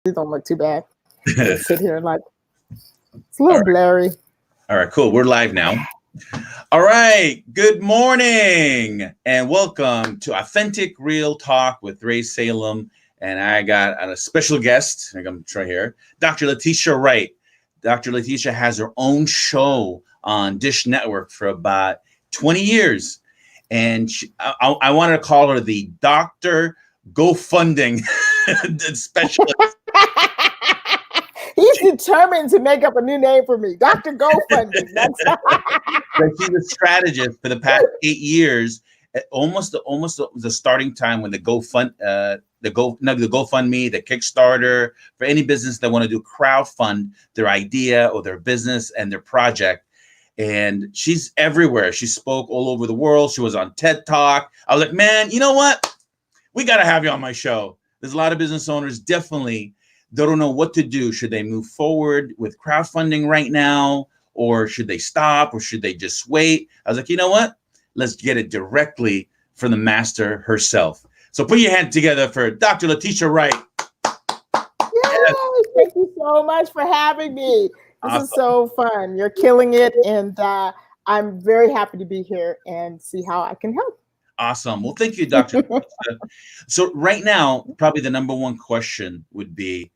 These don't look too bad. All Sit here like it's a little blurry. right, cool. We're live now. All right. Good morning and welcome to Authentic Real Talk with Ray Salem. And I got a special guest. I'm going to try here, Dr. Letitia Wright. Dr. Letitia has her own show on Dish Network for about 20 years. And I wanted to call her the Dr. GoFunding specialist. He's determined to make up a new name for me, Dr. GoFunding. She's a strategist for the past 8 years. Almost the starting time when the GoFundMe, the Kickstarter, for any business that want to do crowdfund their idea or their business and their project. And she's everywhere. She spoke all over the world. She was on TED Talk. I was like, man, you know what? We got to have you on my show. There's a lot of business owners definitely don't know what to do. Should they move forward with crowdfunding right now? Or should they stop? Or should they just wait? I was like, you know what? Let's get it directly from the master herself. So put your hand together for Dr. Letitia Wright. Yay! Thank you so much for having me. This Awesome. is so fun. You're killing it. And I'm very happy to be here and see how I can help. Awesome. Well, thank you, Dr. So right now, probably the number one question would be,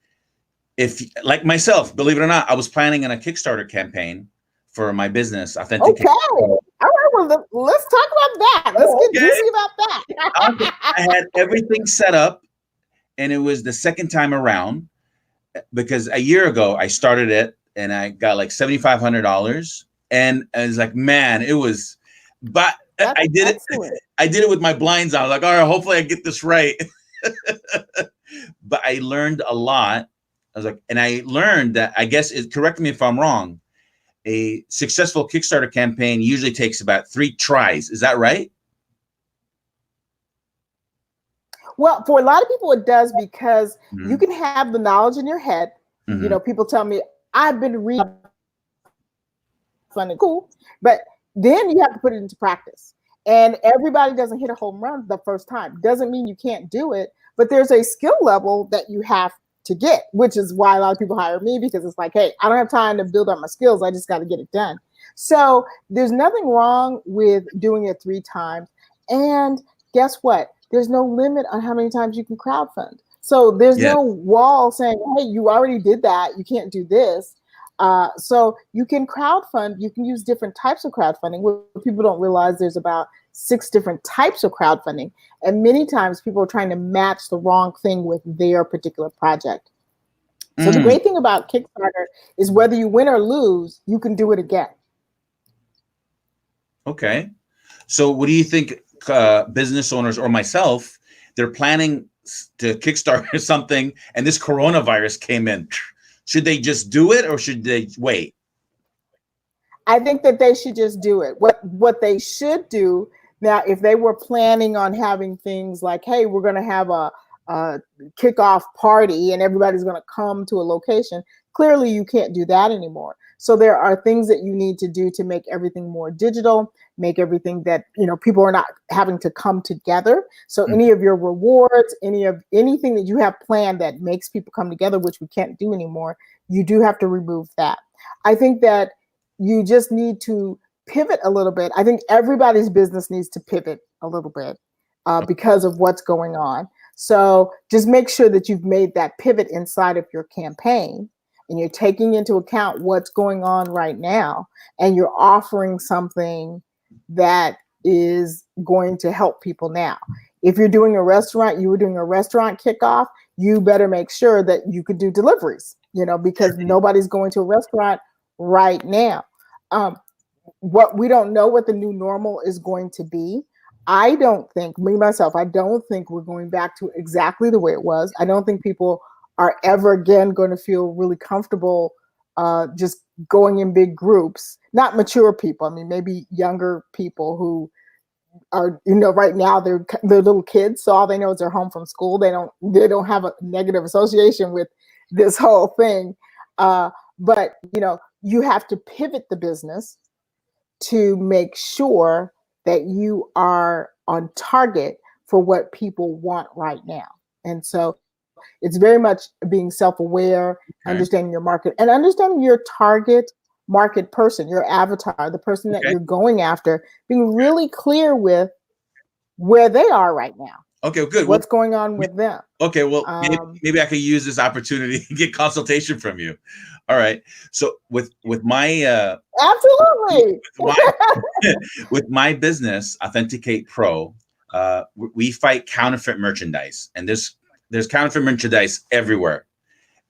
if, like myself, believe it or not, I was planning on a Kickstarter campaign for my business, Authentic. Okay. All right. Well, let's talk about that. Let's get juicy about that. I had everything set up, and it was the second time around because a year ago I started it and I got like $7,500, and I was like, man, it was, but I did excellent. it. I did it with my blinds on. I was like, all right, hopefully I get this right. But I learned a lot. I was like, and I learned that, I guess, correct me if I'm wrong, a successful Kickstarter campaign usually takes about 3 tries. Is that right? Well, for a lot of people, it does, because you can have the knowledge in your head. You know, people tell me, I've been reading, fun and cool, but then you have to put it into practice. And everybody doesn't hit a home run the first time. Doesn't mean you can't do it, but there's a skill level that you have to get, which is why a lot of people hire me, because it's like, hey, I don't have time to build up my skills. I just got to get it done. So there's nothing wrong with doing it 3 times. And guess what? There's no limit on how many times you can crowdfund. So there's no wall saying, hey, you already did that, you can't do this. So you can crowdfund. You can use different types of crowdfunding. What people don't realize, there's about 6 different types of crowdfunding. And many times people are trying to match the wrong thing with their particular project. So the great thing about Kickstarter is whether you win or lose, you can do it again. Okay. So what do you think business owners or myself, they're planning to Kickstarter something and this coronavirus came in? Should they just do it or should they wait? I think that they should just do it. What they should do now, if they were planning on having things like, hey, we're going to have a kickoff party and everybody's going to come to a location, clearly you can't do that anymore. So there are things that you need to do to make everything more digital, make everything that, you know, people are not having to come together. So any of your rewards, anything that you have planned that makes people come together, which we can't do anymore, you do have to remove that. I think that you just need to pivot a little bit. I think everybody's business needs to pivot a little bit because of what's going on. So just make sure that you've made that pivot inside of your campaign and you're taking into account what's going on right now, and you're offering something that is going to help people now. If you're doing a restaurant, you were doing a restaurant kickoff, you better make sure that you could do deliveries, you know, because nobody's going to a restaurant right now. What we don't know what the new normal is going to be. I don't think, me myself, I don't think we're going back to exactly the way it was. I don't think people are ever again going to feel really comfortable just going in big groups. Not mature people. I mean, maybe younger people who are, you know, right now they're little kids, so all they know is they're home from school. They don't have a negative association with this whole thing. But you know, you have to pivot the business to make sure that you are on target for what people want right now. And so it's very much being self-aware, understanding your market, and understanding your target market person, your avatar, the person that you're going after, being really clear with where they are right now. Okay, good. What's going on with them? Okay, well, maybe I could use this opportunity to get consultation from you. All right. So with my absolutely with my business, Authenticate Pro, we fight counterfeit merchandise, and there's counterfeit merchandise everywhere,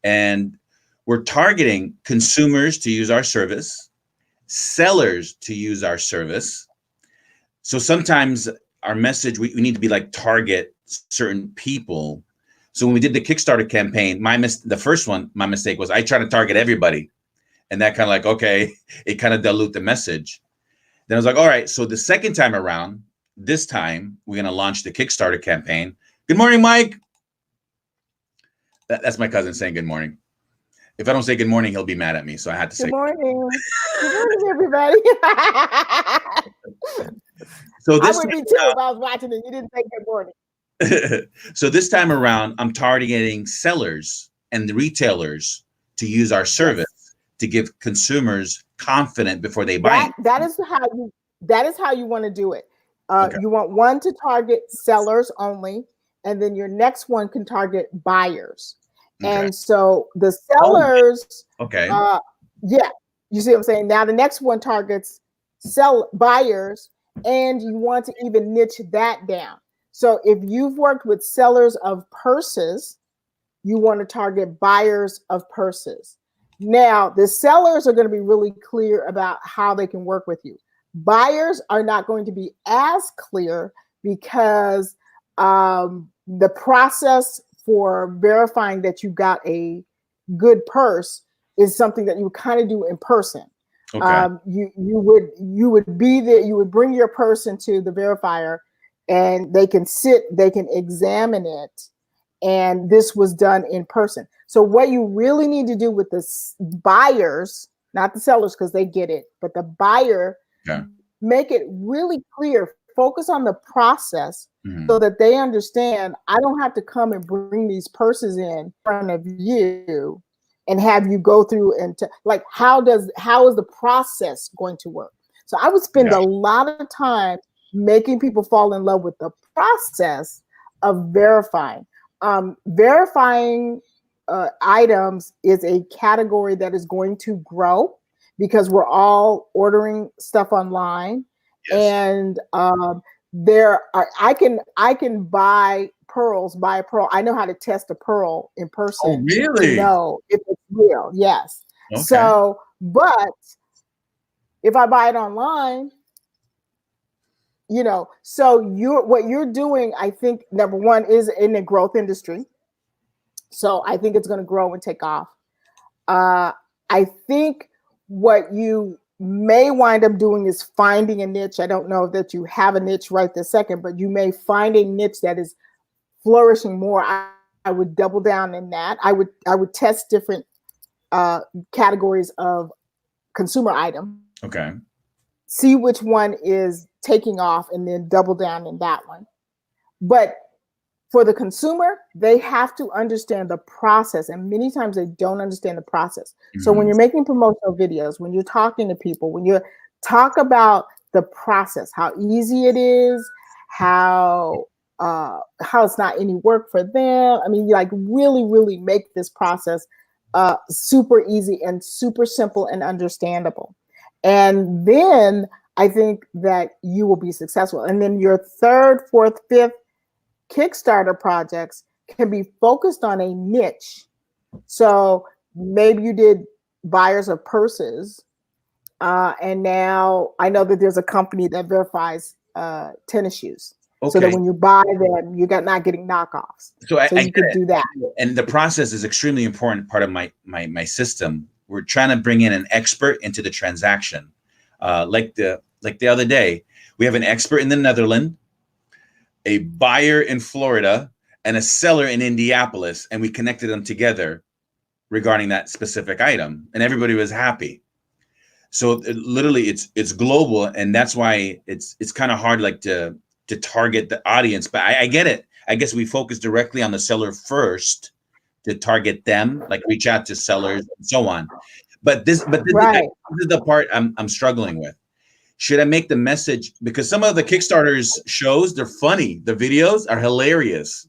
and we're targeting consumers to use our service, sellers to use our service. So sometimes our message, we need to be like target certain people. So when we did the Kickstarter campaign, the first one, my mistake was I tried to target everybody. And that kind of like, okay, it kind of dilute the message. Then I was like, all right, so the second time around, this time we're going to launch the Kickstarter campaign. Good morning, Mike. That's my cousin saying good morning. If I don't say good morning, he'll be mad at me. So I had to say good morning. Good morning, everybody. So I would be too if I was watching and you didn't say good morning. So this time around, I'm targeting sellers and the retailers to use our service to give consumers confidence before they buy. That is how you want to do it. You want one to target sellers only, and then your next one can target buyers. And so the sellers, you see what I'm saying? Now the next one targets buyers, and you want to even niche that down. So if you've worked with sellers of purses, you want to target buyers of purses. Now the sellers are going to be really clear about how they can work with you. Buyers are not going to be as clear because the process for verifying that you got a good purse is something that you kind of do in person. You would be there, you would bring your person to the verifier, and they can examine it, and this was done in person. So what you really need to do with the buyers, not the sellers because they get it, but the buyer, make it really clear, focus on the process so that they understand, I don't have to come and bring these purses in front of you and have you go through and how is the process going to work? So I would spend a lot of time making people fall in love with the process of verifying. Verifying items is a category that is going to grow because we're all ordering stuff online. And I can buy a pearl. I know how to test a pearl in person. Oh, really? To know if it's real. Yes. Okay. So, but if I buy it online, so what you're doing, I think number one is in the growth industry. So I think it's going to grow and take off. I think what you may wind up doing is finding a niche. I don't know that you have a niche right this second, but you may find a niche that is flourishing more. I would double down in that. I would test different categories of consumer item. Okay. See which one is taking off and then double down in that one. But for the consumer, they have to understand the process. And many times they don't understand the process. So when you're making promotional videos, when you're talking to people, when you talk about the process, how easy it is, how it's not any work for them. I mean, really, really make this process super easy and super simple and understandable. And then I think that you will be successful. And then your third, fourth, fifth Kickstarter projects can be focused on a niche. So maybe you did buyers of purses. And now I know that there's a company that verifies tennis shoes. Okay. So that when you buy them, you're not getting knockoffs. So you could do that. And the process is extremely important part of my system. We're trying to bring in an expert into the transaction. Like the other day, we have an expert in the Netherlands, a buyer in Florida, and a seller in Indianapolis, and we connected them together regarding that specific item, and everybody was happy. So literally, it's global, and that's why it's kind of hard to target the audience. But I get it. I guess we focus directly on the seller first, to target them, like reach out to sellers and so on. But this Right. is the part I'm struggling with. Should I make the message, because some of the Kickstarters shows, they're funny. The videos are hilarious.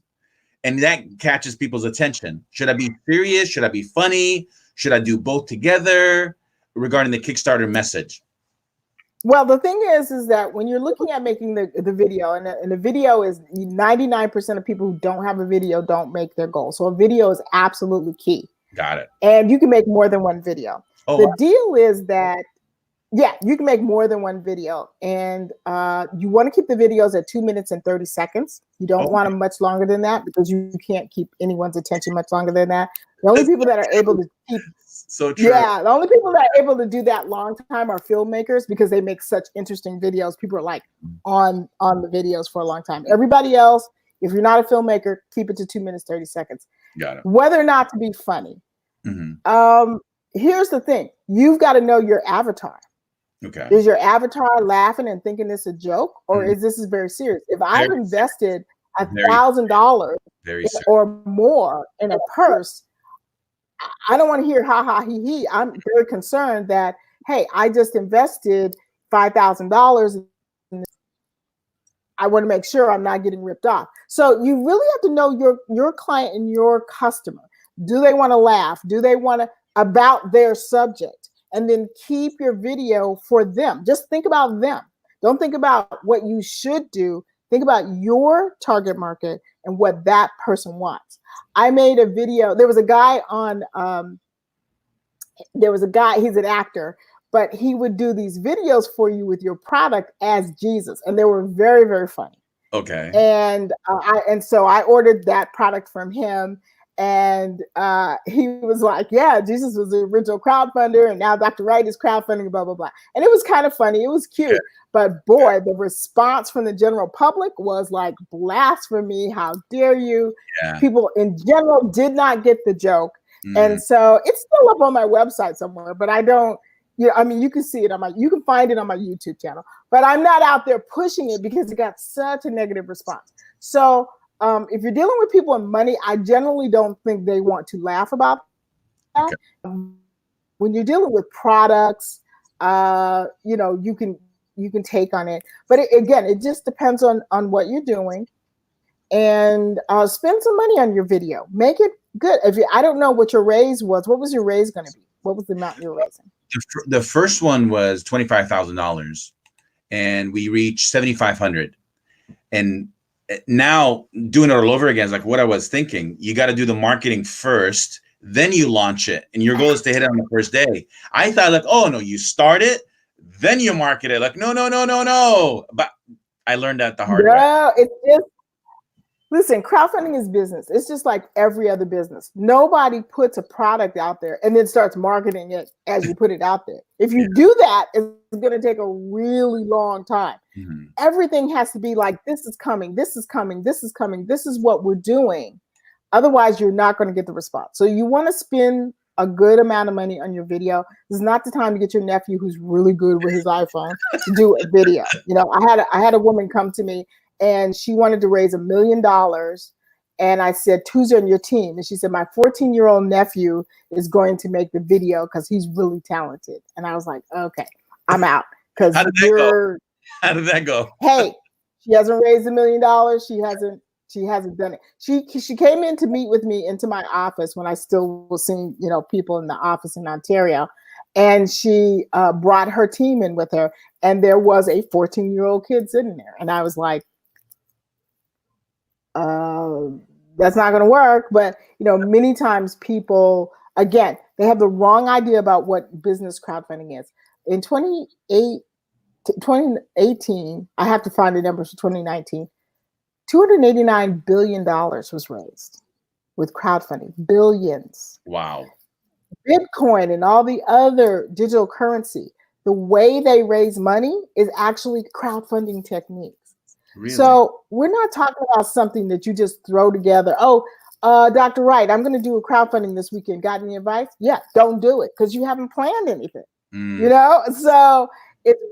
And that catches people's attention. Should I be serious? Should I be funny? Should I do both together regarding the Kickstarter message? Well, the thing is that when you're looking at making the video, and the video is 99% of people who don't have a video don't make their goal. So a video is absolutely key. Got it. And you can make more than one video. Oh, the deal is that, yeah, you can make more than one video. And you want to keep the videos at 2 minutes and 30 seconds. You don't want them much longer than that, because you can't keep anyone's attention much longer than that. The only people that are able to keep, so true. Yeah, the only people that are able to do that long time are filmmakers, because they make such interesting videos. People are like on the videos for a long time. Everybody else, if you're not a filmmaker, keep it to 2 minutes, 30 seconds. Got it. Whether or not to be funny. Here's the thing. You've got to know your avatar. Okay. Is your avatar laughing and thinking it's a joke, or is this very serious? If I've invested $1,000 or more in a purse, I don't want to hear ha ha he he. I'm very concerned that, hey, I just invested $5,000. I want to make sure I'm not getting ripped off. So you really have to know your client and your customer. Do they want to laugh? Do they want to about their subject? And then keep your video for them. Just think about them. Don't think about what you should do. Think about your target market and what that person wants. I made a video. There was a guy on, he's an actor, but he would do these videos for you with your product as Jesus. And they were very, very funny. Okay. And so I ordered that product from him. And he was like, yeah, Jesus was the original crowdfunder, and now Dr. Wright is crowdfunding, blah, blah, blah. And it was kind of funny. It was cute. Yeah. But boy, the response from the general public was like, blasphemy, how dare you? Yeah. People in general did not get the joke. And so it's still up on my website somewhere, but I don't, I mean, you can see it you can find it on my YouTube channel, but I'm not out there pushing it because it got such a negative response. So if you're dealing with people and money, I generally don't think they want to laugh about that. Okay. When you're dealing with products, you can take on it. But it just depends on what you're doing. And spend some money on your video. Make it good. I don't know what your raise was. What was your raise going to be? What was the amount you were raising? The first one was $25,000, and we reached $7,500. And now doing it all over again is like what I was thinking. You got to do the marketing first, then you launch it, and your goal is to hit it on the first day. I thought like, oh no, you start it, then you market it. Like no. But I learned that the hard way. It's just, listen, crowdfunding is business. It's just like every other business. Nobody puts a product out there and then starts marketing it as you put it out there. If you do that, it's going to take a really long time. Everything has to be like, this is coming, this is coming, this is coming, this is what we're doing. Otherwise, you're not going to get the response. So you want to spend a good amount of money on your video. This is not the time to get your nephew, who's really good with his iPhone, to do a video. I had a woman come to me, and she wanted to raise $1 million. And I said, who's on your team? And she said, my 14-year-old nephew is going to make the video because he's really talented. And I was like, okay, I'm out. Because How did that go? Hey, she hasn't raised $1 million. She hasn't done it. She came in to meet with me into my office when I still was seeing, people in the office in Ontario. And she brought her team in with her. And there was a 14-year-old kid sitting there. And I was like, that's not going to work. But, many times people, again, they have the wrong idea about what business crowdfunding is. In 2018, I have to find the numbers for 2019, $289 billion was raised with crowdfunding. Billions. Wow. Bitcoin and all the other digital currency, the way they raise money is actually crowdfunding techniques. Really? So we're not talking about something that you just throw together. Oh, Dr. Wright, I'm going to do a crowdfunding this weekend. Got any advice? Yeah, don't do it because you haven't planned anything. So it's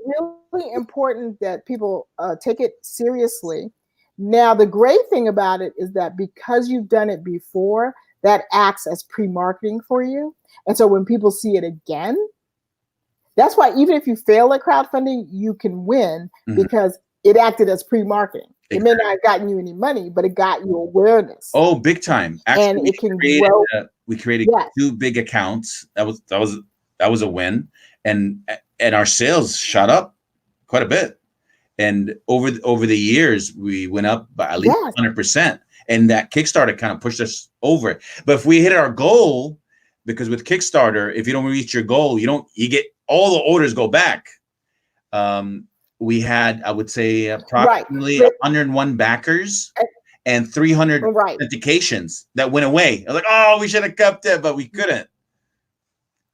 really important that people take it seriously. Now, the great thing about it is that because you've done it before, that acts as pre-marketing for you. And so when people see it again, that's why even if you fail at crowdfunding, you can win because it acted as pre-marketing. It may not have gotten you any money, but it got you awareness. Oh, big time. Actually, and it can grow. We created 2 big accounts. That was a win. And our sales shot up quite a bit. And over the years, we went up by at least 100%. And that Kickstarter kind of pushed us over it. But if we hit our goal, because with Kickstarter, if you don't reach your goal, you get all the orders go back. We had, I would say, approximately 101 backers and 300 authentications that went away. I was like, oh, we should have kept it, but we couldn't.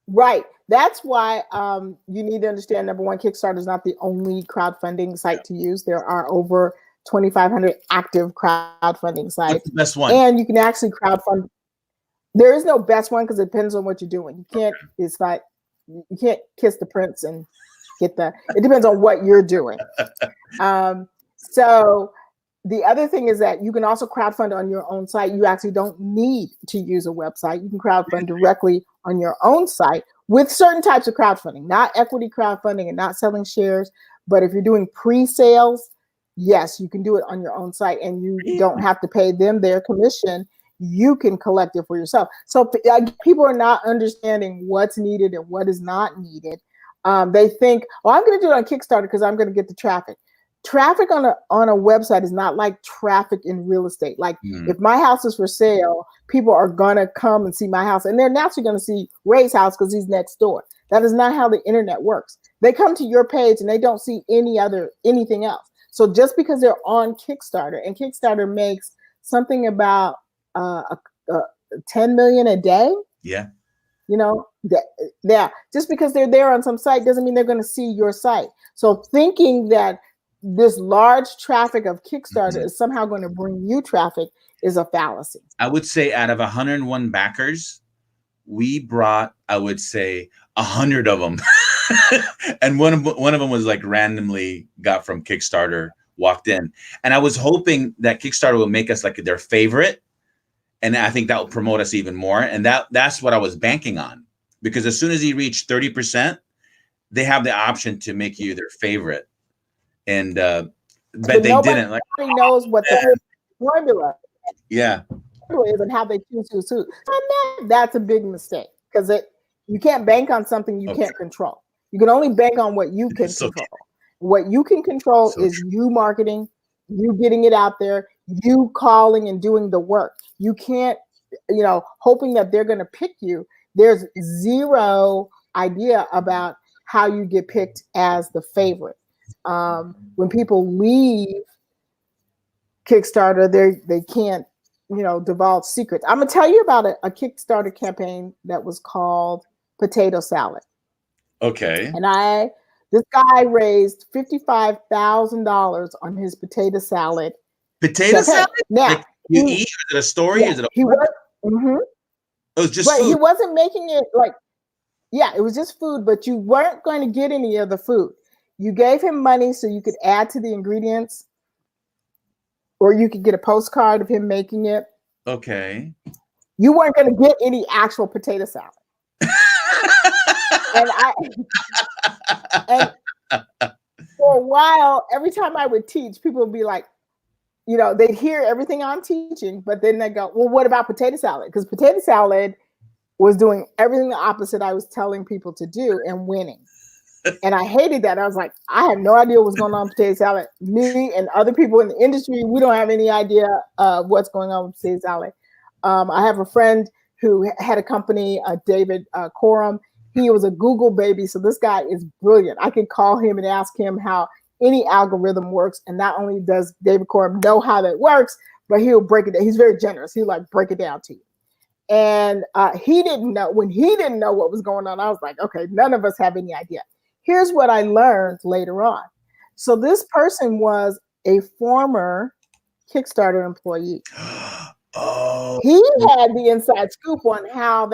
Right. That's why you need to understand, number one, Kickstarter is not the only crowdfunding site to use. There are over 2,500 active crowdfunding sites. What's the best one? And you can actually crowdfund. There is no best one because it depends on what you're doing. You can't kiss the prince and get it depends on what you're doing. So the other thing is that you can also crowdfund on your own site. You actually don't need to use a website. You can crowdfund directly on your own site with certain types of crowdfunding, not equity crowdfunding and not selling shares. But if you're doing pre-sales, yes, you can do it on your own site and you don't have to pay them their commission. You can collect it for yourself. So people are not understanding what's needed and what is not needed. They think, well, I'm going to do it on Kickstarter because I'm going to get the traffic. Traffic on a website is not like traffic in real estate. Like if my house is for sale, people are going to come and see my house, and they're naturally going to see Ray's house because he's next door. That is not how the internet works. They come to your page and they don't see anything else. So just because they're on Kickstarter, and Kickstarter makes something about 10 million a day. Yeah. Just because they're there on some site doesn't mean they're going to see your site. So thinking that this large traffic of Kickstarter is somehow going to bring you traffic is a fallacy. I would say out of 101 backers, we brought, I would say, 100 of them. And one of them was like randomly got from Kickstarter, walked in. And I was hoping that Kickstarter would make us like their favorite. And I think that will promote us even more. And that's what I was banking on. Because as soon as you reach 30%, they have the option to make you their favorite. And but they didn't. Like, nobody knows what the formula is and how they choose to sue. That's a big mistake because you can't bank on something you can't control. You can only bank on what you can control. What you can control is you marketing, you getting it out there, you calling and doing the work. You can't, hoping that they're going to pick you. There's zero idea about how you get picked as the favorite. When people leave Kickstarter, they can't, divulge secrets. I'm gonna tell you about a Kickstarter campaign that was called Potato Salad. Okay. And this guy raised $55,000 on his potato salad. Potato salad? Now, like you eat? Is it a story? Is it he was? Mm-hmm. It was just. But food. He wasn't making it like. Yeah, it was just food, but you weren't going to get any of the food. You gave him money so you could add to the ingredients, or you could get a postcard of him making it. Okay. You weren't going to get any actual potato salad. and for a while, every time I would teach, people would be like, they'd hear everything I'm teaching, but then they go, well, what about potato salad? Because potato salad was doing everything the opposite I was telling people to do and winning. And I hated that. I was like, I have no idea what's going on with potato salad. Me and other people in the industry, we don't have any idea what's going on with potato salad. I have a friend who had a company, David Coram. He was a Google baby. So this guy is brilliant. I could call him and ask him how any algorithm works. And not only does David Coram know how that works, but he'll break it down. He's very generous. He'll break it down to you. And he didn't know. When he didn't know what was going on, I was like, okay, none of us have any idea. Here's what I learned later on. So this person was a former Kickstarter employee. Oh. He had the inside scoop on how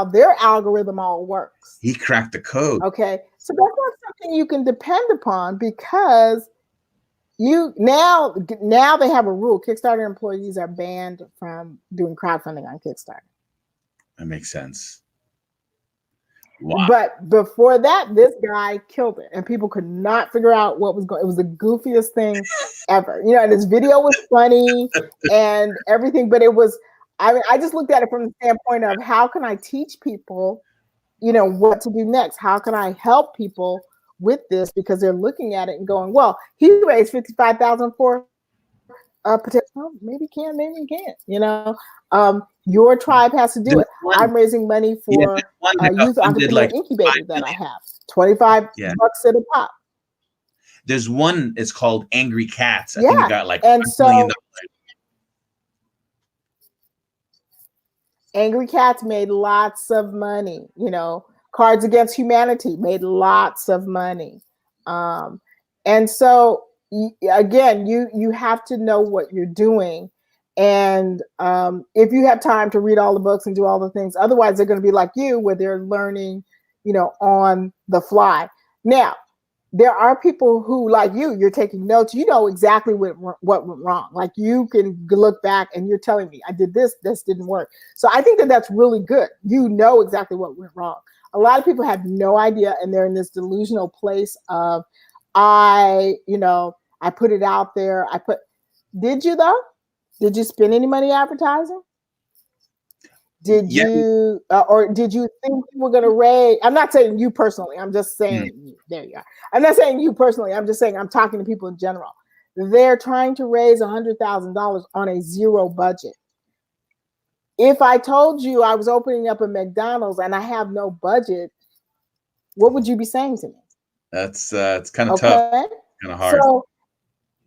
their algorithm all works. He cracked the code. Okay. So that's not something you can depend upon because now they have a rule. Kickstarter employees are banned from doing crowdfunding on Kickstarter. That makes sense. Wow. But before that, this guy killed it, and people could not figure out what was going. It was the goofiest thing ever. You know, and his video was funny and everything, but it was. I mean, I just looked at it from the standpoint of how can I teach people, you know, what to do next? How can I help people with this, because they're looking at it and going, well, he raised $55,000 for potential. Oh, maybe he can, maybe he can't. You know, your tribe has to do it. I'm raising money for a youth entrepreneur incubator that I have. 25 bucks at a pop. There's one. It's called Angry Cats. I think it got like and so Angry Cats made lots of money. You know, Cards Against Humanity made lots of money. And so, again, you have to know what you're doing. And if you have time to read all the books and do all the things, otherwise they're going to be like you, where they're learning, you know, on the fly. Now, there are people who, like you're taking notes. You know exactly what went wrong. Like, you can look back and you're telling me, I did this didn't work. So I think that that's really good. You know exactly what went wrong. A lot of people have no idea, and they're in this delusional place of, I put it out there. Did you though? Did you spend any money advertising? Did you, or did you think you were going to raise? I'm not saying you personally. I'm just saying, there you are. I'm not saying you personally. I'm just saying, I'm talking to people in general. They're trying to raise $100,000 on a zero budget. If I told you I was opening up a McDonald's and I have no budget, what would you be saying to me? That's it's kind of tough, kind of hard. So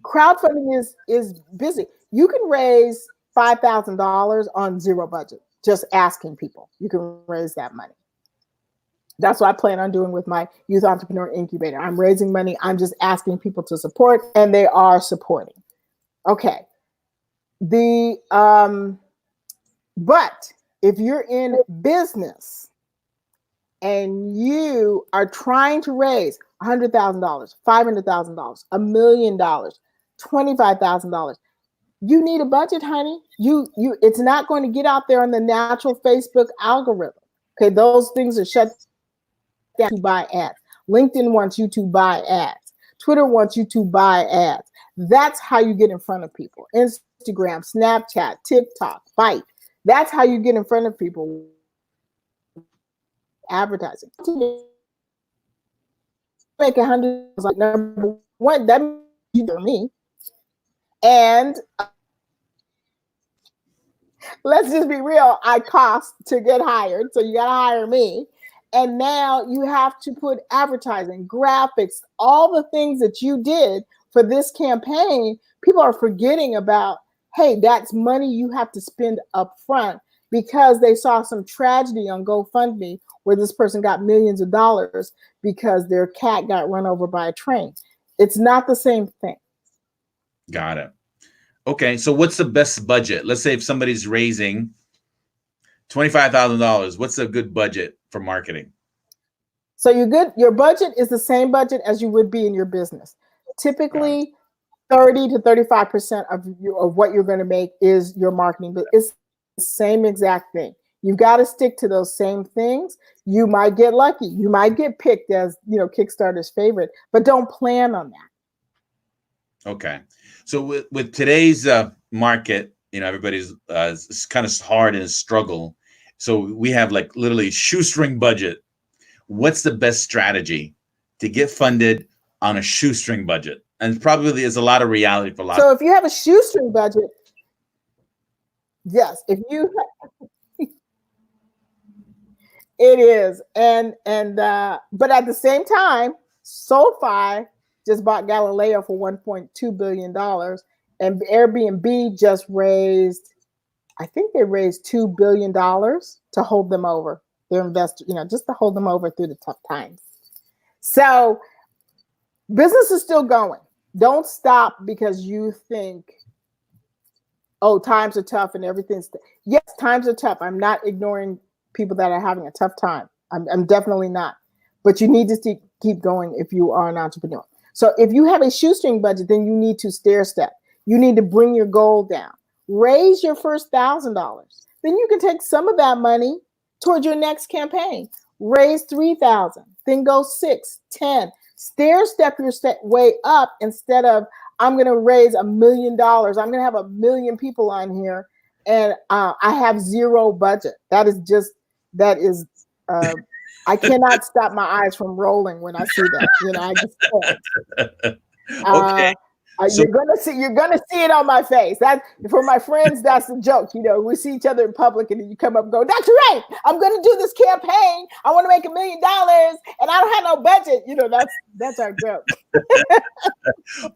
crowdfunding is busy. You can raise $5,000 on zero budget. Just asking people, you can raise that money. That's what I plan on doing with my youth entrepreneur incubator. I'm raising money. I'm just asking people to support, and they are supporting. Okay. But if you're in business and you are trying to raise $100,000, $500,000, $1 million, $25,000, you need a budget, honey. It's not going to get out there on the natural Facebook algorithm. Okay, those things are shut down to buy ads. LinkedIn wants you to buy ads. Twitter wants you to buy ads. That's how you get in front of people. Instagram, Snapchat, TikTok, Byte. That's how you get in front of people. Advertising. Make $100 like number one. That means you for me. And let's just be real. I cost to get hired, so you got to hire me. And now you have to put advertising, graphics, all the things that you did for this campaign. People are forgetting about, hey, that's money you have to spend up front because they saw some tragedy on GoFundMe where this person got millions of dollars because their cat got run over by a train. It's not the same thing. Got it. Okay, so what's the best budget? Let's say if somebody's raising $25,000, what's a good budget for marketing? So your budget is the same budget as you would be in your business. Typically, 30 to 35% of what you're going to make is your marketing, but it's the same exact thing. You've got to stick to those same things. You might get lucky. You might get picked as, Kickstarter's favorite, but don't plan on that. Okay. So with today's market, everybody's it's kind of hard and struggle. So we have like literally shoestring budget. What's the best strategy to get funded on a shoestring budget? And probably there's a lot of reality for a lot. So if you have a shoestring budget, yes, if you it is. And but at the same time, SoFi just bought Galileo for $1.2 billion. And Airbnb just raised, I think they raised $2 billion to hold them over. Their investor, just to hold them over through the tough times. So business is still going. Don't stop because you think, oh, times are tough and everything's, yes, times are tough. I'm not ignoring people that are having a tough time. I'm definitely not. But you need to keep going if you are an entrepreneur. So if you have a shoestring budget, then you need to stair step. You need to bring your goal down. Raise your first $1,000. Then you can take some of that money towards your next campaign. Raise 3,000, then go 6, 10. Stair step your way up instead of I'm going to raise $1 million. I'm going to have 1 million people on here, and I have zero budget. That is I cannot stop my eyes from rolling when I see that. You know, I just can't. Okay. You're gonna see it on my face. That for my friends, that's the joke. You know, we see each other in public, and then you come up and go, "Dr. Wright, I'm gonna do this campaign. I want to make $1 million, and I don't have no budget." You know, that's our joke.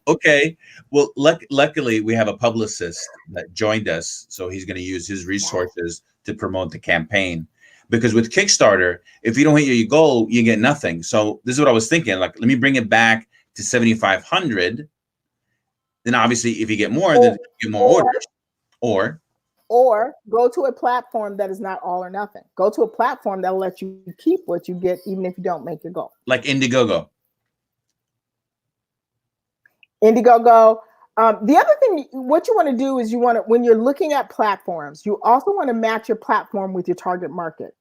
Okay. Well, luckily we have a publicist that joined us, so he's going to use his resources to promote the campaign. Because with Kickstarter, if you don't hit your goal, you get nothing. So this is what I was thinking. Like, let me bring it back to 7,500. Then obviously, if you get more, then you get more orders. Or go to a platform that is not all or nothing. Go to a platform that will let you keep what you get, even if you don't make your goal. Like Indiegogo. Indiegogo. The other thing, what you want to do is when you're looking at platforms, you also want to match your platform with your target market.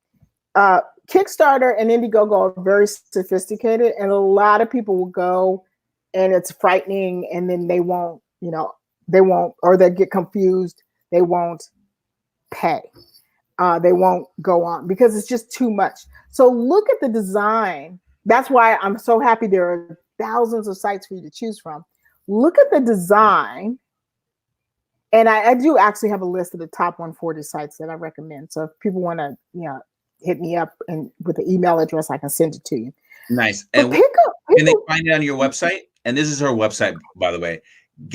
Kickstarter and Indiegogo are very sophisticated, and a lot of people will go, and it's frightening, and then they won't, or they get confused. They won't pay. They won't go on because it's just too much. So look at the design. That's why I'm so happy there are thousands of sites for you to choose from. Look at the design. And I do actually have a list of the top 140 sites that I recommend. So if people want to, hit me up and with the email address, I can send it to you. Nice. And can they find it on your website? And this is her website, by the way.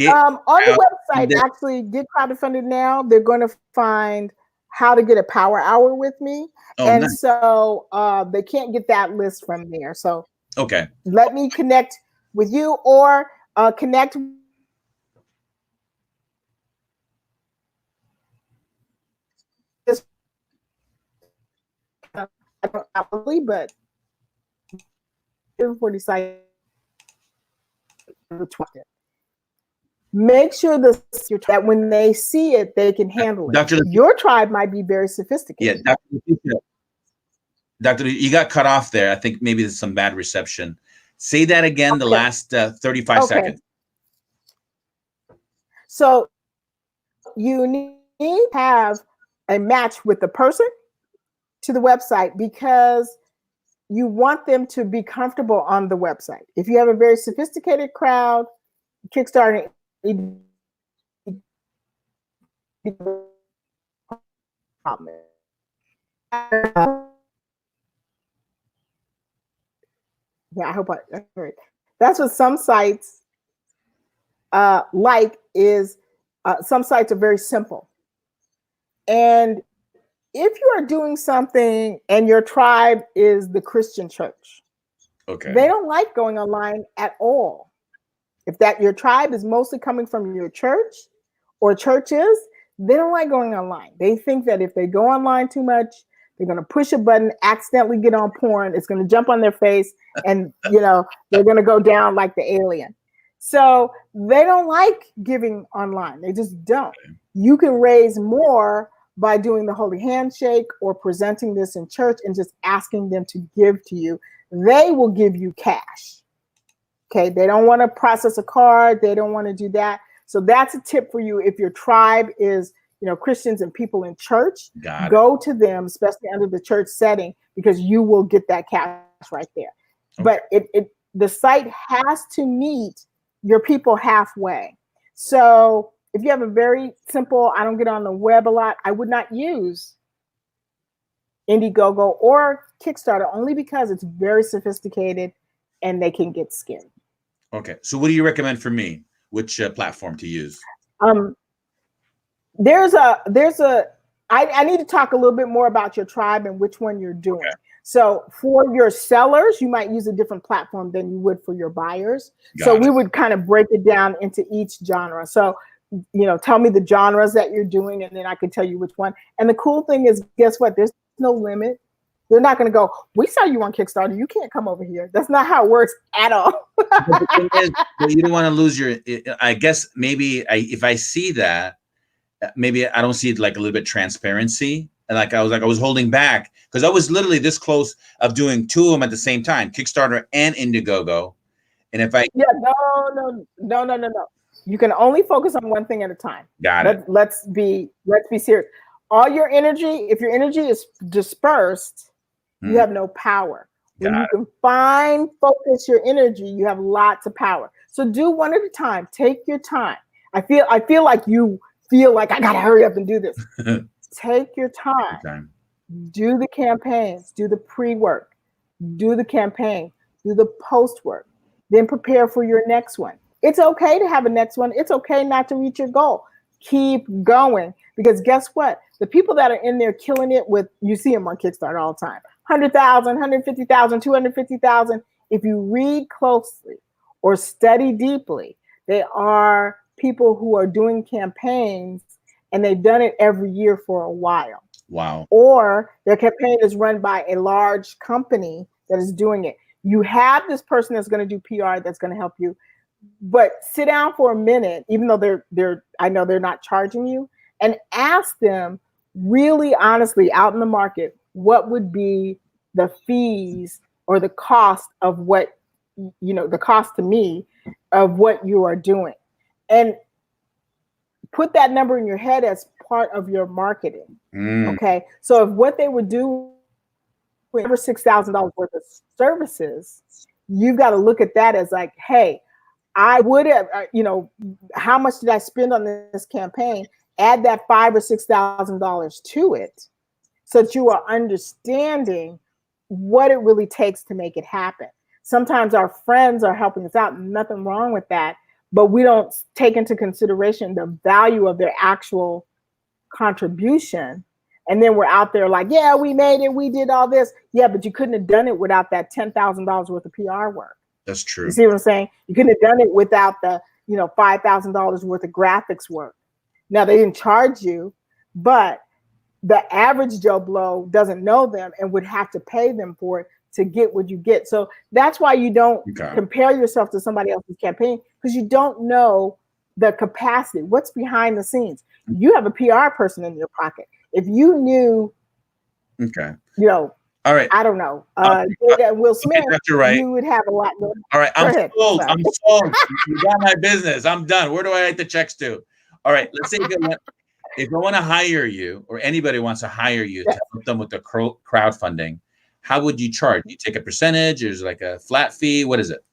On the website, actually, Get Crowdfunded Now, they're going to find how to get a power hour with me. Nice. So they can't get that list from there. So okay, let me connect with you or connect. Probably, but 40 sites. Make sure that when they see it, they can handle it. Your tribe might be very sophisticated. Yeah, Dr. You got cut off there. I think maybe there's some bad reception. Say that again, the last 35 seconds. So you need to have a match with the person to the website because you want them to be comfortable on the website. If you have a very sophisticated crowd, Kickstarter, yeah, I hope I heard. That's what some sites some sites are very simple. And if you are doing something and your tribe is the Christian church, okay, they don't like going online at all. If that your tribe is mostly coming from your church or churches, they don't like going online. They think that if they go online too much, they're going to push a button, accidentally get on porn. It's going to jump on their face, and they're going to go down like the alien. So they don't like giving online. They just don't. You can raise more by doing the holy handshake or presenting this in church and just asking them to give to you. They will give you cash. Okay, they don't want to process a card. They don't want to do that. So that's a tip for you. If your tribe is, Christians and people in church, go to them, especially under the church setting, because you will get that cash right there. Okay. But the site has to meet your people halfway. So if you have a very simple, I don't get on the web a lot, I would not use Indiegogo or Kickstarter only because it's very sophisticated and they can get skinned. Okay. So what do you recommend for me? Which platform to use? I need to talk a little bit more about your tribe and which one you're doing. Okay. So for your sellers, you might use a different platform than you would for your buyers. We would kind of break it down into each genre. So, tell me the genres that you're doing, and then I can tell you which one. And the cool thing is, guess what? There's no limit. They're not going to go, we saw you on Kickstarter. You can't come over here. That's not how it works at all. But the thing is, but you don't want to lose your, I guess maybe if I see that, maybe I don't see it like a little bit transparency. And like I was holding back because I was literally this close of doing 2 of them at the same time, Kickstarter and Indiegogo. And if I no. You can only focus on one thing at a time. Got it. Let's be serious. All your energy, if your energy is dispersed, you have no power. When you can focus your energy, you have lots of power. So do one at a time. Take your time. I feel like you feel like I gotta hurry up and do this. Take your time. Okay. Do the campaigns, do the pre-work, do the campaign, do the post-work, then prepare for your next one. It's okay to have a next one. It's okay not to reach your goal. Keep going, because guess what? The people that are in there killing it with, you see them on Kickstarter all the time, 100,000, 150,000, 250,000. If you read closely or study deeply, they are people who are doing campaigns and they've done it every year for a while. Wow. Or their campaign is run by a large company that is doing it. You have this person that's going to do PR that's going to help you, but sit down for a minute, even though I know they're not charging you, and ask them really honestly out in the market, what would be the fees or the cost of what, the cost to me of what you are doing, and put that number in your head as part of your marketing. Okay. So if what they would do with over $6,000 worth of services, you've got to look at that as like, hey, I would have, how much did I spend on this campaign? Add that $5,000 or $6,000 to it so that you are understanding what it really takes to make it happen. Sometimes our friends are helping us out, nothing wrong with that, but we don't take into consideration the value of their actual contribution. And then we're out there like, yeah, we made it, we did all this. Yeah, but you couldn't have done it without that $10,000 worth of PR work. That's true. You see what I'm saying? You couldn't have done it without the, $5,000 worth of graphics work. Now, they didn't charge you, but the average Joe Blow doesn't know them and would have to pay them for it to get what you get. So that's why you don't compare yourself to somebody else's campaign, because you don't know the capacity, what's behind the scenes. You have a PR person in your pocket. If you knew, all right, I don't know, Will Smith, right. You would have a lot more. All right, I'm sold. I'm sold. You got my business. I'm done. Where do I write the checks to? All right, let's say if I want to hire you, or anybody wants to hire you to help them with the crowdfunding, how would you charge? You take a percentage? Is like a flat fee? What is it?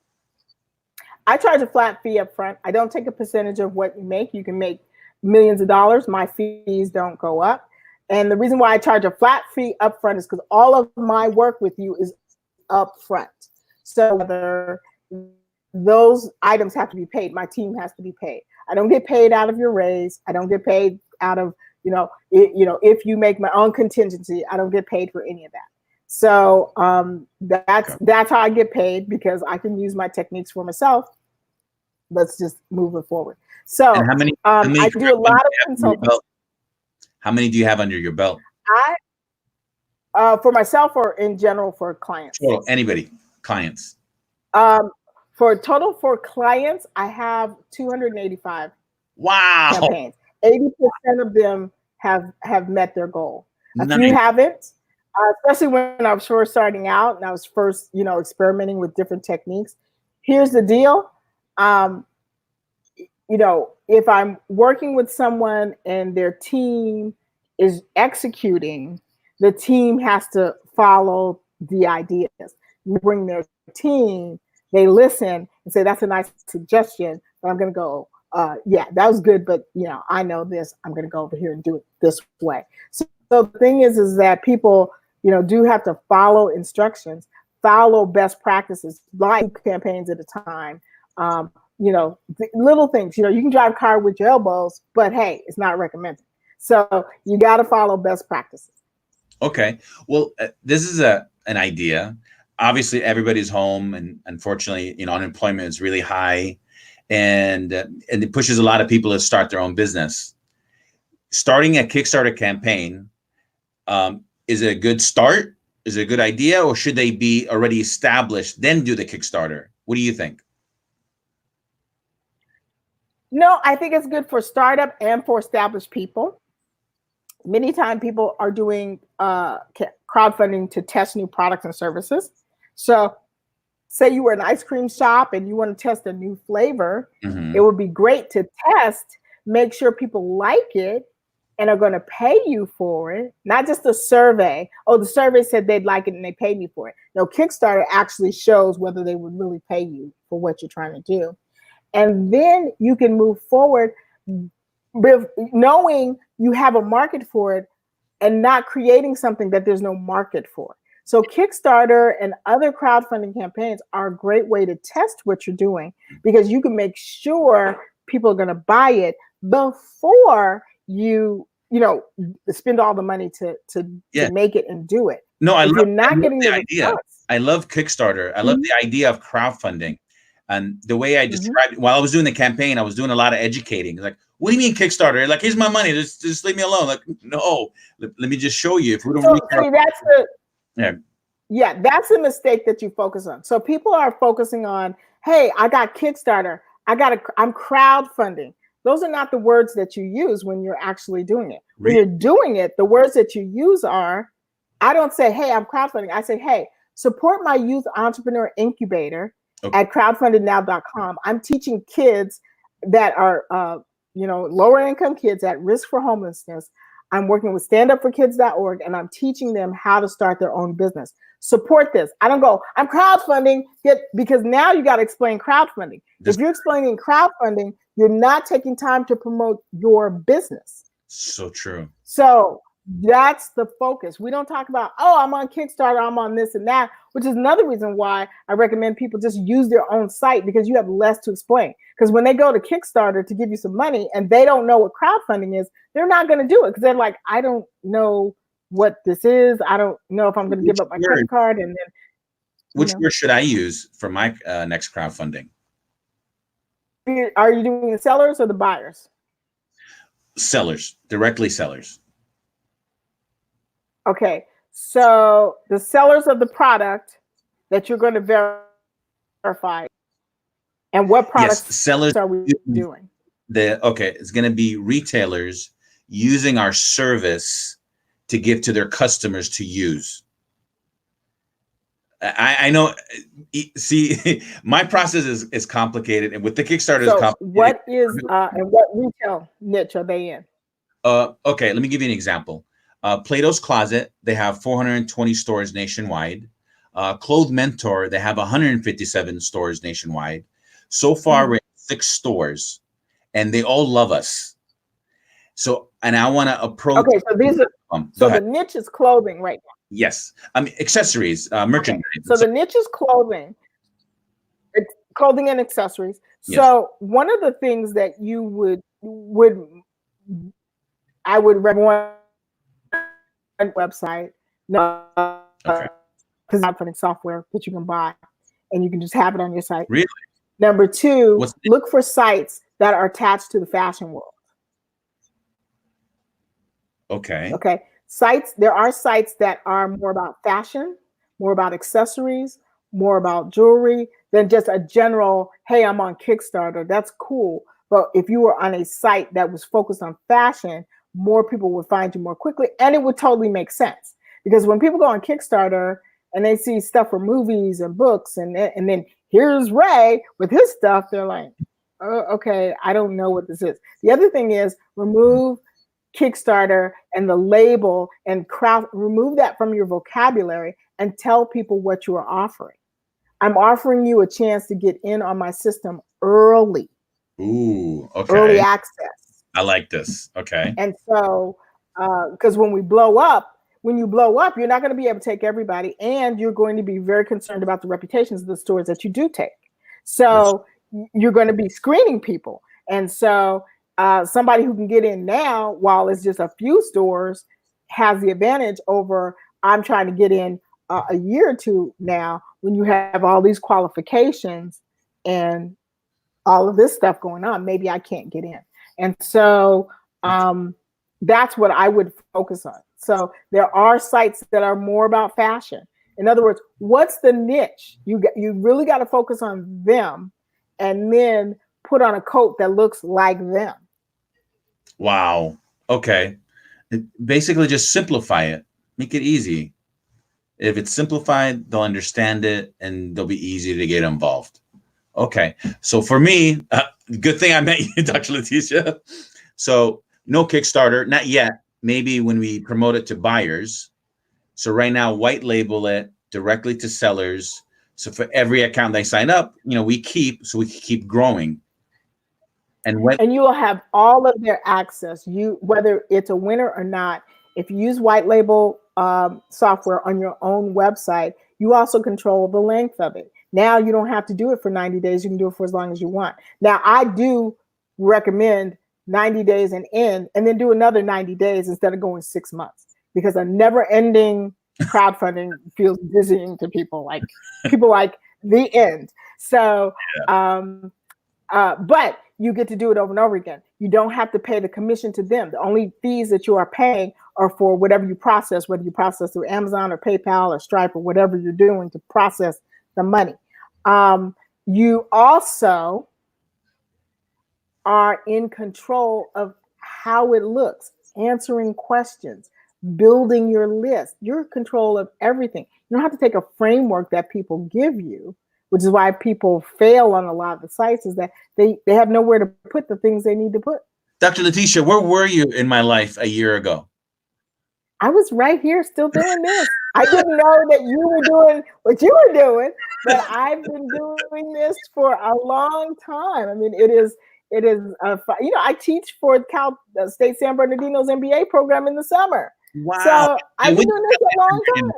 I charge a flat fee up front. I don't take a percentage of what you make. You can make millions of dollars. My fees don't go up. And the reason why I charge a flat fee up front is because all of my work with you is up front. So whether those items have to be paid, my team has to be paid. I don't get paid out of your raise. I don't get paid out of, if you make my own contingency, I don't get paid for any of that. So that's how I get paid, because I can use my techniques for myself. Let's just move it forward. So how many I do a lot of consulting. How many do you have under your belt? For myself or in general for clients? Well, anybody, clients. For clients, I have 285 campaigns. 80% of them have met their goal. A few haven't, especially when I was first starting out and I was first, experimenting with different techniques. Here's the deal. If I'm working with someone and their team is executing, the team has to follow the ideas. You bring their team, they listen and say, that's a nice suggestion, but I'm going to go, yeah, that was good, but I know this, I'm going to go over here and do it this way. So the thing is that people, do have to follow instructions, follow best practices, like campaigns at a time. Little things, you can drive a car with your elbows, but hey, it's not recommended. So you got to follow best practices. Okay. Well, this is an idea. Obviously, everybody's home, and unfortunately, unemployment is really high, and it pushes a lot of people to start their own business. Starting a Kickstarter campaign, is it a good start, Is it a good idea, or should they be already established, then do the Kickstarter? What do you think? No, I think it's good for startup and for established people. Many times people are doing crowdfunding to test new products and services. So say you were an ice cream shop and you want to test a new flavor, it would be great to test, make sure people like it and are going to pay you for it, not just a survey. Oh, the survey said they'd like it and they paid me for it. No, Kickstarter actually shows whether they would really pay you for what you're trying to do. And then you can move forward with knowing you have a market for it and not creating something that there's no market for. So Kickstarter and other crowdfunding campaigns are a great way to test what you're doing, because you can make sure people are going to buy it before you spend all the money to make it and do it. No, I love the idea. I love Kickstarter. I love the idea of crowdfunding. And the way I described it, while I was doing the campaign, I was doing a lot of educating. Like, what do you mean Kickstarter? Like, here's my money. Just leave me alone. Like, no, let me just show you. If we don't that's the mistake that you focus on. So people are focusing on, hey, I got Kickstarter. I'm crowdfunding. Those are not the words that you use when you're actually doing it. When you're doing it, the words that you use are, I don't say, hey, I'm crowdfunding. I say, hey, support my youth entrepreneur incubator at crowdfundednow.com. I'm teaching kids that are, lower income kids at risk for homelessness. I'm working with standupforkids.org, and I'm teaching them how to start their own business. Support this. I don't go, I'm crowdfunding, because now you got to explain crowdfunding. If you're explaining crowdfunding, you're not taking time to promote your business. So true. So that's the focus. We don't talk about, oh, I'm on Kickstarter, I'm on this and that, which is another reason why I recommend people just use their own site, because you have less to explain. Because when they go to Kickstarter to give you some money and they don't know what crowdfunding is, they're not going to do it, because they're like, I don't know what this is. I don't know if I'm going to give up my credit card. And then, which word should I use for my next crowdfunding? Are you doing the sellers or the buyers? Sellers, directly sellers. Okay, so the sellers of the product that you're going to verify, and what products sellers are we doing? It's going to be retailers using our service to give to their customers to use. I know. See, my process is complicated, and with the Kickstarter, is complicated. What is and what retail niche are they in? Okay, let me give you an example. Platos Closet, they have 420 stores nationwide. Clothes Mentor, they have 157 stores nationwide. So far, we're in 6 stores, and they all love us. So, and I want to approach. Okay, so these are the niche is clothing right now. Yes, I mean accessories, merchandise. Okay. So the niche is clothing. It's clothing and accessories. Yes. So one of the things that you I would recommend website, crowdfunding software that you can buy, and you can just have it on your site. Really? Number 2, look for sites that are attached to the fashion world. Okay. Sites. There are sites that are more about fashion, more about accessories, more about jewelry than just a general, hey, I'm on Kickstarter. That's cool. But if you were on a site that was focused on fashion, more people would find you more quickly, and it would totally make sense. Because when people go on Kickstarter and they see stuff for movies and books, and then here's Ray with his stuff, they're like, oh, okay, I don't know what this is. The other thing is remove Kickstarter and the label and remove that from your vocabulary and tell people what you are offering. I'm offering you a chance to get in on my system early. Ooh, okay. Early access. I like this. Okay. And so, because when you blow up, you're not going to be able to take everybody, and you're going to be very concerned about the reputations of the stores that you do take. So you're going to be screening people. And so somebody who can get in now, while it's just a few stores, has the advantage over I'm trying to get in a year or two now, when you have all these qualifications and all of this stuff going on. Maybe I can't get in. And so that's what I would focus on. So there are sites that are more about fashion. In other words, what's the niche? You really got to focus on them, and then put on a coat that looks like them. Wow. Okay. Basically, just simplify it. Make it easy. If it's simplified, they'll understand it, and they'll be easy to get involved. Okay. So for me, good thing I met you, Dr. Letitia. So no Kickstarter, not yet. Maybe when we promote it to buyers. So right now, white label it directly to sellers. So for every account they sign up, we keep, so we can keep growing. And you will have all of their access. Whether it's a winner or not, if you use white label software on your own website, you also control the length of it. Now you don't have to do it for 90 days. You can do it for as long as you want. Now I do recommend 90 days and end, and then do another 90 days instead of going 6 months, because a never-ending crowdfunding feels dizzying to people. Like the end. So, but you get to do it over and over again. You don't have to pay the commission to them. The only fees that you are paying are for whatever you process, whether you process through Amazon or PayPal or Stripe or whatever you're doing to process the money. You also are in control of how it looks, answering questions, building your list. You're in control of everything. You don't have to take a framework that people give you, which is why people fail on a lot of the sites, is that they have nowhere to put the things they need to put. Dr. Letitia, where were you in my life a year ago? I was right here still doing this. I didn't know that you were doing what you were doing, but I've been doing this for a long time. I mean, it is, I teach for the State San Bernardino's MBA program in the summer. Wow. So I've been doing this a long time.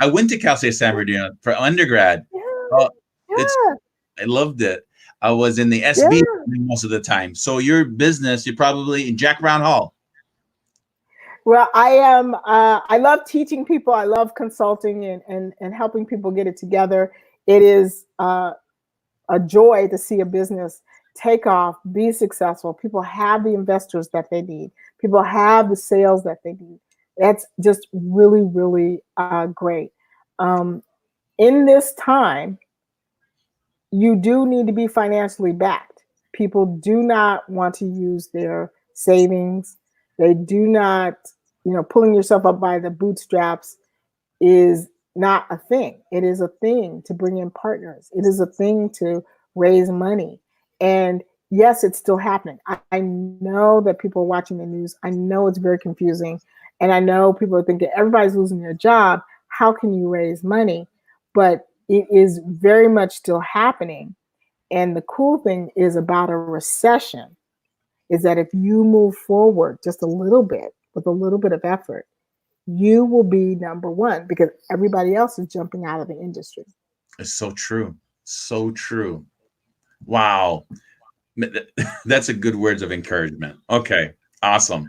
I went to Cal State San Bernardino for undergrad. Yeah. I loved it. I was in the SB most of the time. So your business, you're probably in Jack Brown Hall. Well, I am. I love teaching people. I love consulting and helping people get it together. It is a joy to see a business take off, be successful. People have the investors that they need. People have the sales that they need. That's just really, really great. In this time, you do need to be financially backed. People do not want to use their savings. They do not, pulling yourself up by the bootstraps is not a thing. It is a thing to bring in partners. It is a thing to raise money. And yes, it's still happening. I know that people are watching the news. I know it's very confusing. And I know people are thinking everybody's losing their job. How can you raise money? But it is very much still happening. And the cool thing is about a recession is that if you move forward just a little bit with a little bit of effort, you will be number one because everybody else is jumping out of the industry. It's so true. So true. Wow. That's a good words of encouragement. Okay. Awesome.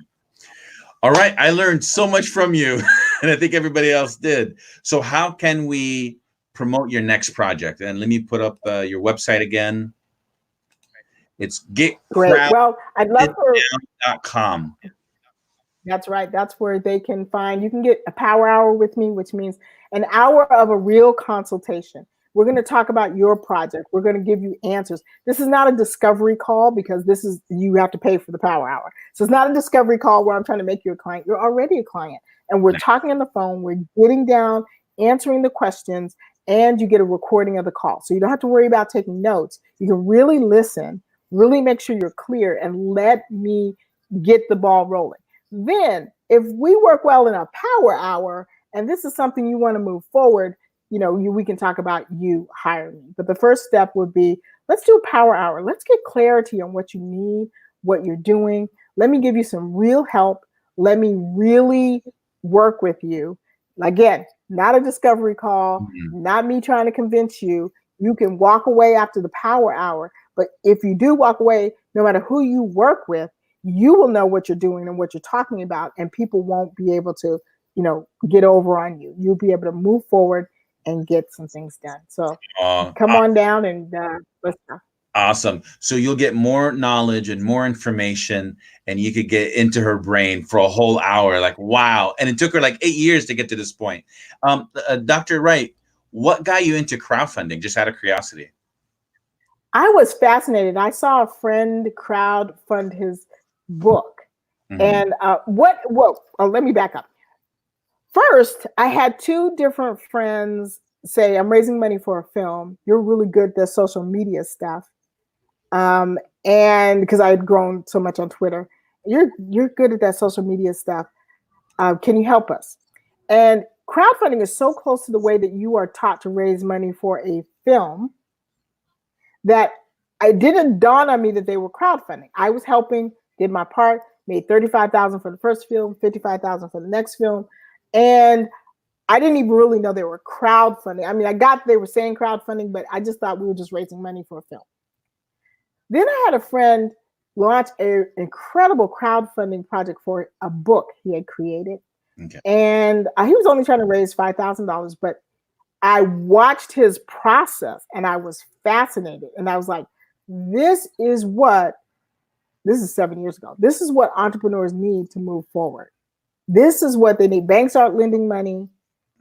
All right. I learned so much from you, and I think everybody else did. So how can we promote your next project? And let me put up your website again. It's Great. Well, I'd love .com. That's right. That's where they can find, you can get a power hour with me, which means an hour of a real consultation. We're going to talk about your project. We're going to give you answers. This is not a discovery call because you have to pay for the power hour. So it's not a discovery call where I'm trying to make you a client. You're already a client. And we're talking on the phone. We're getting down, answering the questions, and you get a recording of the call. So you don't have to worry about taking notes. You can really listen, really make sure you're clear, and let me get the ball rolling. Then if we work well in a power hour, and this is something you want to move forward, we can talk about you hiring me. But the first step would be, let's do a power hour. Let's get clarity on what you need, what you're doing. Let me give you some real help. Let me really work with you. Again, not a discovery call, not me trying to convince you. You can walk away after the power hour. But if you do walk away, no matter who you work with, you will know what you're doing and what you're talking about, and people won't be able to, get over on you. You'll be able to move forward and get some things done. So come on down and let's go. Awesome. So you'll get more knowledge and more information, and you could get into her brain for a whole hour. Like, wow. And it took her like 8 years to get to this point. Dr. Wright, what got you into crowdfunding? Just out of curiosity. I was fascinated. I saw a friend crowdfund his book. Mm-hmm. And let me back up. First, I had two different friends say, I'm raising money for a film. You're really good at the social media stuff. And because I had grown so much on Twitter, you're good at that social media stuff. Can you help us? And crowdfunding is so close to the way that you are taught to raise money for a film that it didn't dawn on me that they were crowdfunding. I was helping, did my part, made $35,000 for the first film, $55,000 for the next film, and I didn't even really know they were crowdfunding. I mean, I got they were saying crowdfunding, but I just thought we were just raising money for a film. Then I had a friend launch an incredible crowdfunding project for a book he had created. Okay. And he was only trying to raise $5,000, but I watched his process and I was fascinated. And I was like, this is 7 years ago. This is what entrepreneurs need to move forward. This is what they need. Banks aren't lending money.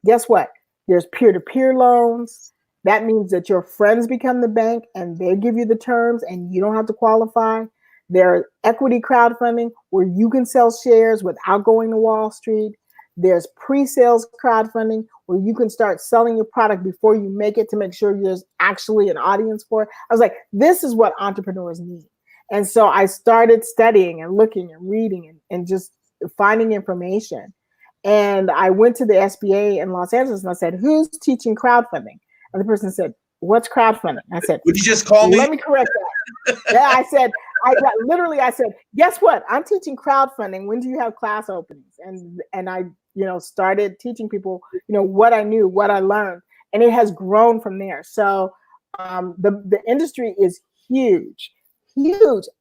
Guess what? There's peer-to-peer loans. That means that your friends become the bank and they give you the terms and you don't have to qualify. There's equity crowdfunding where you can sell shares without going to Wall Street. There's pre-sales crowdfunding where you can start selling your product before you make it to make sure there's actually an audience for it. I was like, this is what entrepreneurs need. And so I started studying and looking and reading and just finding information. And I went to the SBA in Los Angeles and I said, who's teaching crowdfunding? And the person said, what's crowdfunding? I said, would you just call me? Let me correct that. Yeah, I said, guess what? I'm teaching crowdfunding. When do you have class openings? And I, started teaching people, what I knew, what I learned, and it has grown from there. So the industry is huge.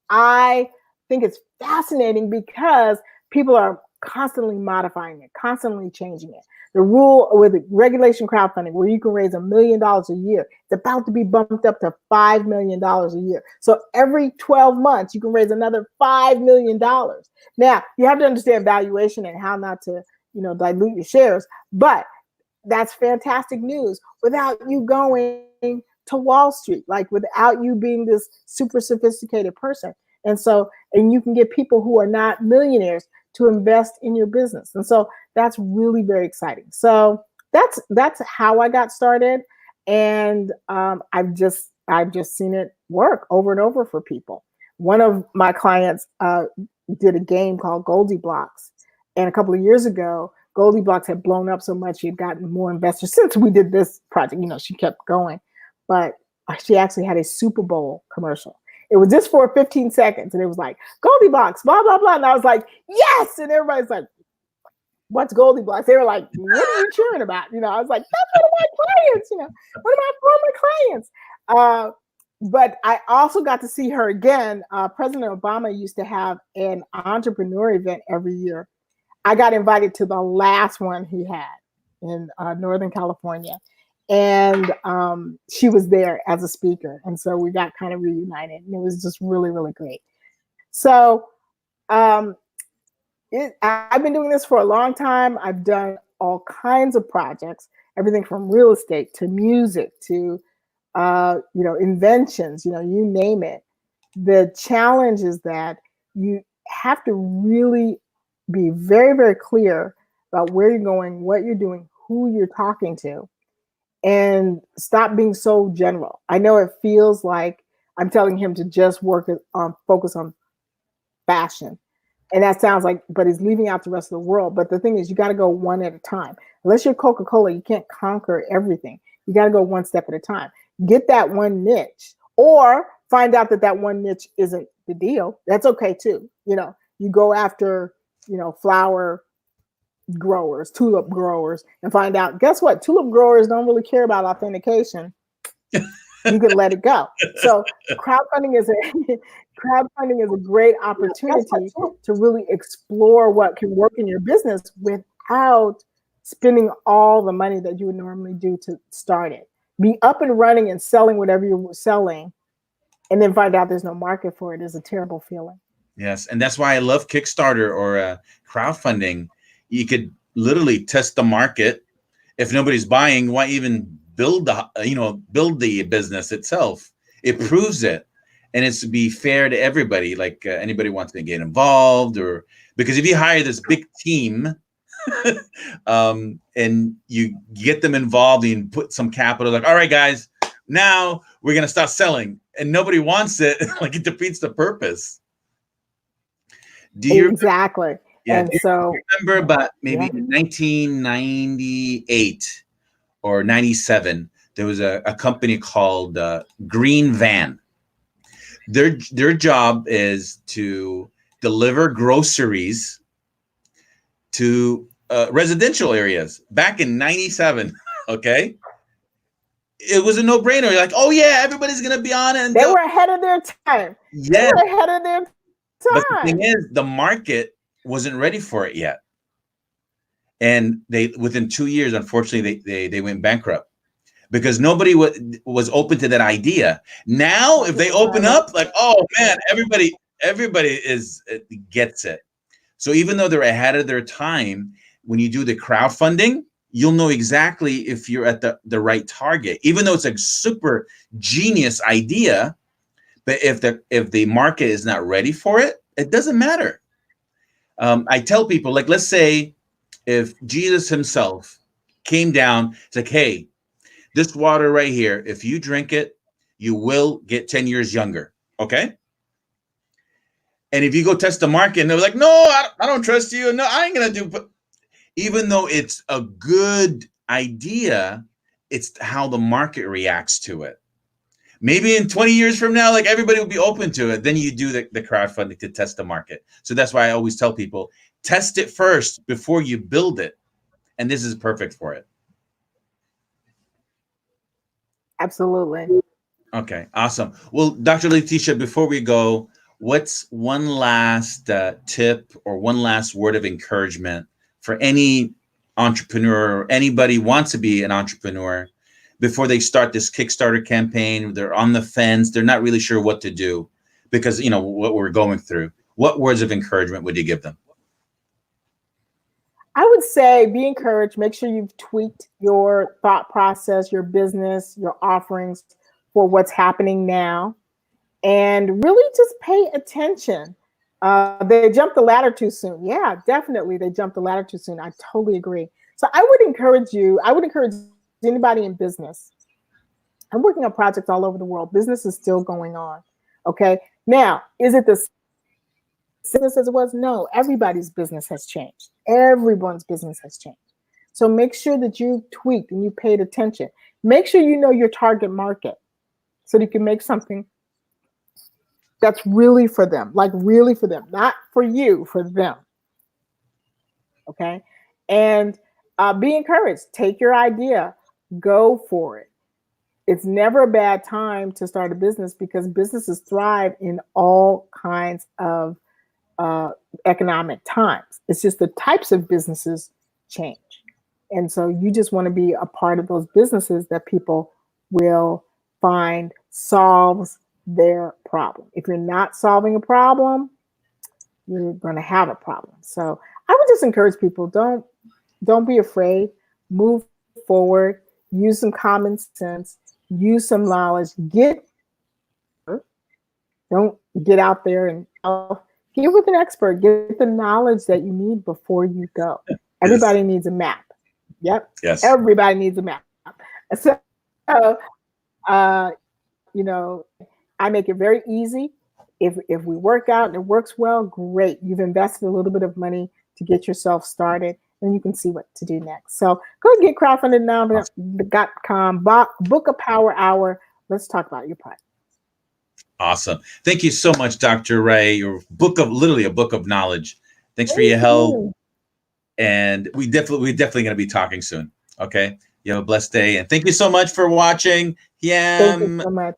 I think it's fascinating because people are constantly modifying it, constantly changing it. The rule with regulation crowdfunding, where you can raise $1 million a year, it's about to be bumped up to $5 million a year. So every 12 months, you can raise another $5 million. Now, you have to understand valuation and how not to, dilute your shares. But that's fantastic news without you going to Wall Street, like without you being this super sophisticated person. And you can get people who are not millionaires to invest in your business. And so that's really very exciting. So that's how I got started. And I've just seen it work over and over for people. One of my clients did a game called Goldie Blocks. And a couple of years ago, Goldie Blocks had blown up so much, she'd gotten more investors since we did this project. She kept going. But she actually had a Super Bowl commercial. It was just for 15 seconds. And it was like, Goldie Blocks, blah, blah, blah. And I was like, yes. And everybody's like, what's Goldie Blocks? They were like, what are you cheering about? I was like, that's one of my clients, one of my former clients. But I also got to see her again. President Obama used to have an entrepreneur event every year. I got invited to the last one he had in Northern California. And she was there as a speaker. And so we got kind of reunited. And it was just really, really great. So I've been doing this for a long time. I've done all kinds of projects, everything from real estate to music to, inventions, you name it. The challenge is that you have to really be very, very clear about where you're going, what you're doing, who you're talking to, and stop being so general. I know it feels like I'm telling him to just focus on fashion. And that sounds like, but he's leaving out the rest of the world. But the thing is, you got to go one at a time. Unless you're Coca-Cola, you can't conquer everything. You got to go one step at a time. Get that one niche, or find out that one niche isn't the deal. That's okay too. You go after, flower growers, tulip growers, and find out, guess what? Tulip growers don't really care about authentication. You can let it go. So crowdfunding is a great opportunity to really explore what can work in your business without spending all the money that you would normally do to start it. Be up and running and selling whatever you're selling and then find out there's no market for it is a terrible feeling. Yes, and that's why I love Kickstarter or crowdfunding. You could literally test the market. If nobody's buying, why even build the business itself? It proves it, and it's to be fair to everybody. Like anybody wants to get involved, or because if you hire this big team, and you get them involved and put some capital, like, all right, guys, now we're gonna start selling, and nobody wants it, like it defeats the purpose. Do you exactly? Yeah. And so remember about maybe 1998 or 97, there was a company called Green Van. Their job is to deliver groceries to residential areas back in 97. Okay. It was a no-brainer. You're like, oh yeah, everybody's gonna be on it. And they were ahead of their time. Yeah. They were ahead of their time. But the thing is, the market wasn't ready for it yet. And within 2 years, unfortunately, they went bankrupt because nobody was open to that idea. Now, if they open up, like, oh man, everybody gets it. So even though they're ahead of their time, when you do the crowdfunding, you'll know exactly if you're at the right target, even though it's a super genius idea. But if the market is not ready for it, it doesn't matter. I tell people, like, let's say if Jesus himself came down, it's like, hey, this water right here, if you drink it, you will get 10 years younger. Okay. And if you go test the market and they're like, no, I don't trust you. No, I ain't going to do. But even though it's a good idea, it's how the market reacts to it. Maybe in 20 years from now, like everybody will be open to it. Then you do the crowdfunding to test the market. So that's why I always tell people, test it first before you build it. And this is perfect for it. Absolutely. Okay, awesome. Well, Dr. Letitia, before we go, what's one last tip or one last word of encouragement for any entrepreneur or anybody who wants to be an entrepreneur before they start this Kickstarter campaign? They're on the fence. They're not really sure what to do because, you know, what we're going through. What words of encouragement would you give them? I would say be encouraged. Make sure you've tweaked your thought process, your business, your offerings for what's happening now. And really just pay attention. They jumped the ladder too soon. Yeah, definitely. They jumped the ladder too soon. I totally agree. So I would encourage anybody in business. I'm working on projects all over the world. Business is still going on. Okay. Now, is it the same as it was? No, everybody's business has changed. Everyone's business has changed. So make sure that you tweaked and you paid attention. Make sure you know your target market so that you can make something that's really for them, like really for them, not for you, for them. Okay. And be encouraged. Take your idea, go for it. It's never a bad time to start a business because businesses thrive in all kinds of economic times. It's just the types of businesses change. And so you just want to be a part of those businesses that people will find solves their problem. If you're not solving a problem, you're going to have a problem. So I would just encourage people, don't be afraid, move forward, use some common sense, use some knowledge, don't get out there and get with an expert, get the knowledge that you need before you go. Everybody needs a map. Yep. Yes. Everybody needs a map. So, you know, I make it very easy. If we work out and it works well, great. You've invested a little bit of money to get yourself started, and you can see what to do next. So go and get crowdfundingnow.com, book a power hour. Let's talk about your project. Awesome. Thank you so much, Dr. Ray. Your literally a book of knowledge. Thanks for your help. And we're definitely going to be talking soon. Okay. You have a blessed day. And thank you so much for watching. Thank you so much.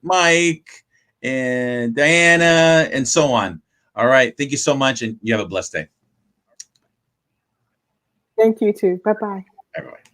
Mike and Diana and so on. All right. Thank you so much. And you have a blessed day. Thank you too. Bye-bye. Bye-bye.